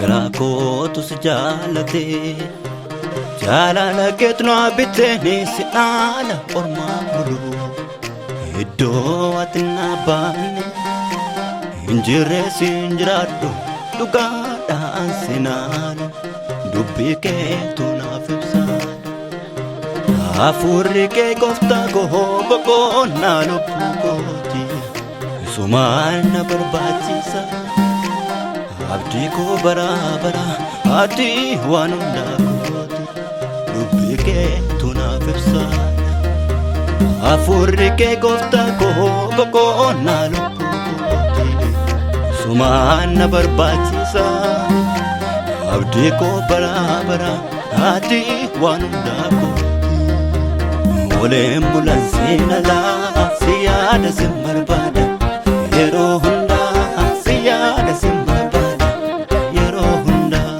Hafuurrikees jaalate jaalala keetu na bitene si ala orma bulu iddoo ati na baane injire sinjiraadhu dhugaadhaan sinaan dubbii keetu naaf ibsaadha. Hafuurrikee gooftaa koo boqonnaa lubbuu kooti sumaan na barbaachisa. Abdii koo bara bara ati waan hundaa kooti dubbii keetu naaf ibsaadha. Hafuurrikee gooftaa koo boqonnaa lubbuu kooti sumaan na barbaachisa. Abdii koo bara bara ati waan hundaa kooti. Oleen bulan siinalaa si yaada sinbarbaada yeroo hundaa si yaada sinbarbaada yeroo hundaa.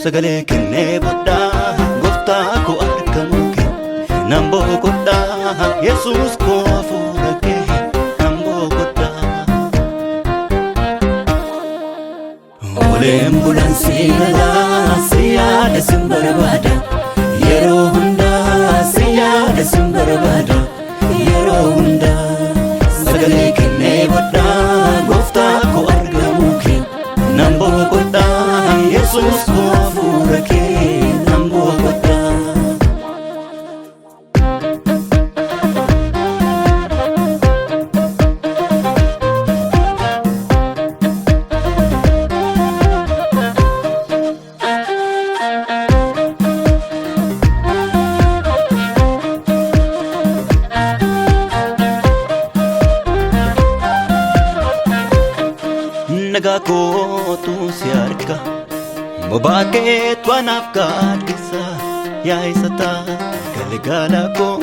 Sagalee kennee bodhaa gooftaa koo argamu kee nan boqodhaa Yesuus koo hafuura kee nan boqodhaa. Oleen bulan siinalaa si yaada sinbarbaada yeroo hundaa si yaada sinbarbaada yeroo hundaa. Sagalee kennee bodhaa gooftaa koo argamu kee nan boqodhaa Yesuus koo hafuura kee nan boqodhaa. Nagakootu si arga bobaa keetu anaaf gaaddisa yaa isa ta'a galgala koo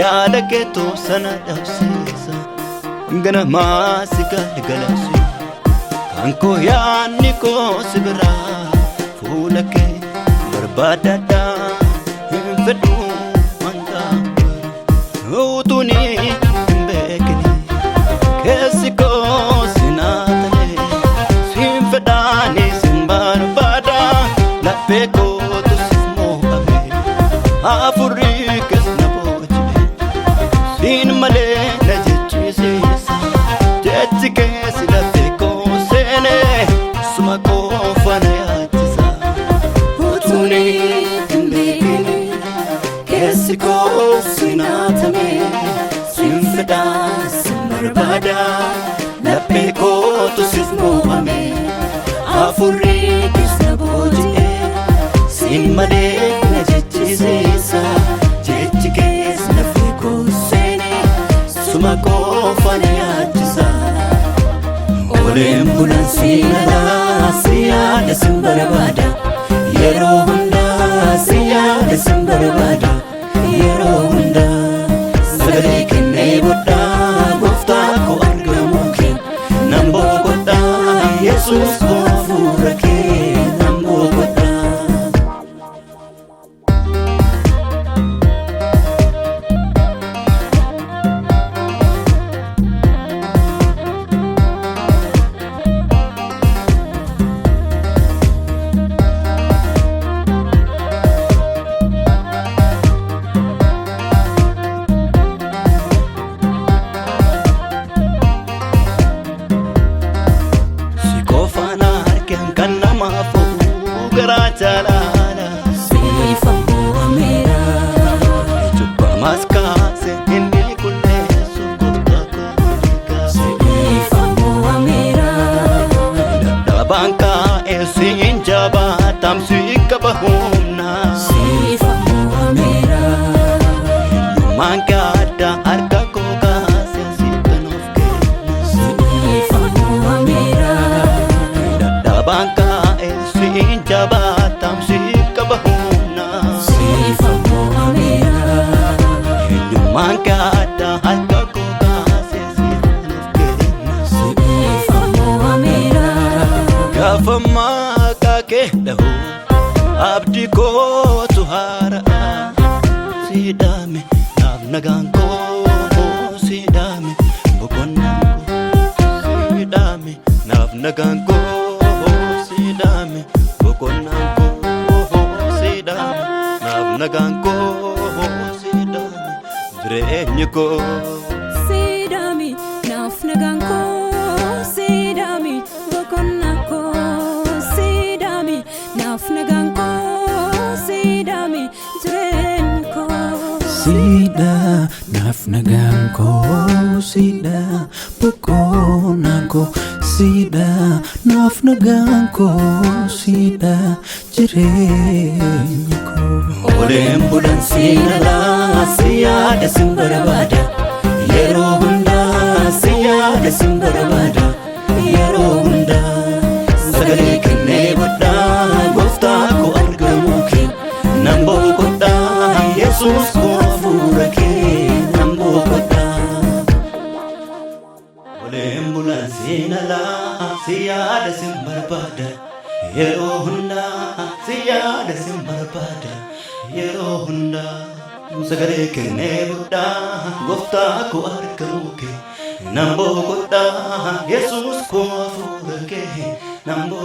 yaada keetu sana dhabsiisa. Ganamaa si galgalabsi kan koo yaadni koo si biraa fuula kee barbaadadhaa hin fedhu mangaa utuuni hin beekini keessiko Sinfedha Ani sinbarbaada lapheekootu moo'ame Hafuurrikees nabooji'e siin malee na jechisiisa. Jechikees lafeekoo seene suma qofa nayaachisa. Utuuni beekini keessiko hatame Sinfedha sinbarbaada lapheekootu moo'ame Hafuurrikees nabooji'e siin malee na jechisiisa. Jechikees lafeekoo seene suma qofa nayaachisa. Oleen bulan siinalaa si yaada sinbarbaada yeroo hundaa si yaada sinbarbaada yeroo hundaa. Sagalee kennee bodhaa gooftaa koo argamu kee nan boqodhaa Yesuus koo hafuura kee nan boqodhaa. Jaalala sifa moo'ameera jubba maskaase inni qulleessu gooftaa koo sifa moo'ameera dadhabaan kaa'ee siin jabaatam si qaba humna sifa moo'ameera hiyyummaan gaadda harka koo kaasee siifan of kenna sifa moo'ameera dadhabaan kaa'ee siin jabaatam si qaba humna sifa moo'ameera hiyyummaan gaadda harka koo kaasee siifan of kenna sifa moo'ameera. Gaafa maqaa kee dhahu abdii kootu haara'a siidhame naaf nagaan koo siidhame boqonnaan koo siidhame naaf nagaan koo nagaan koo siidhaami jireenyi koo Siidhaami naaf nagaan koo siidhaami boqonnaa koo siidhaami naaf nagaan koo siidhaami jireenyi koo Sida naaf nagaan koo sida boqonnaa koo sida naaf nagaan koo sida jireenyi koo Oleen bulan siinalaa siyaada sinbarbaada yeroo hundaa siyaada sinbarbaada yeroo hundaa sagalee kennee bodhaa gooftaa koo argamuu kee nan boqodhaa Yesuus koo Hafuurrikees nan boqodhaa Oleen bulan siinalaa siyaada sinbarbaada yeroo hundaa siyaada sinbarbaada yeroo hundaa sagalee kennee bodhaa gooftaa koo argamuu kee nan boqodhaa Yesuus koo Hafuurrikees nan boqodhaa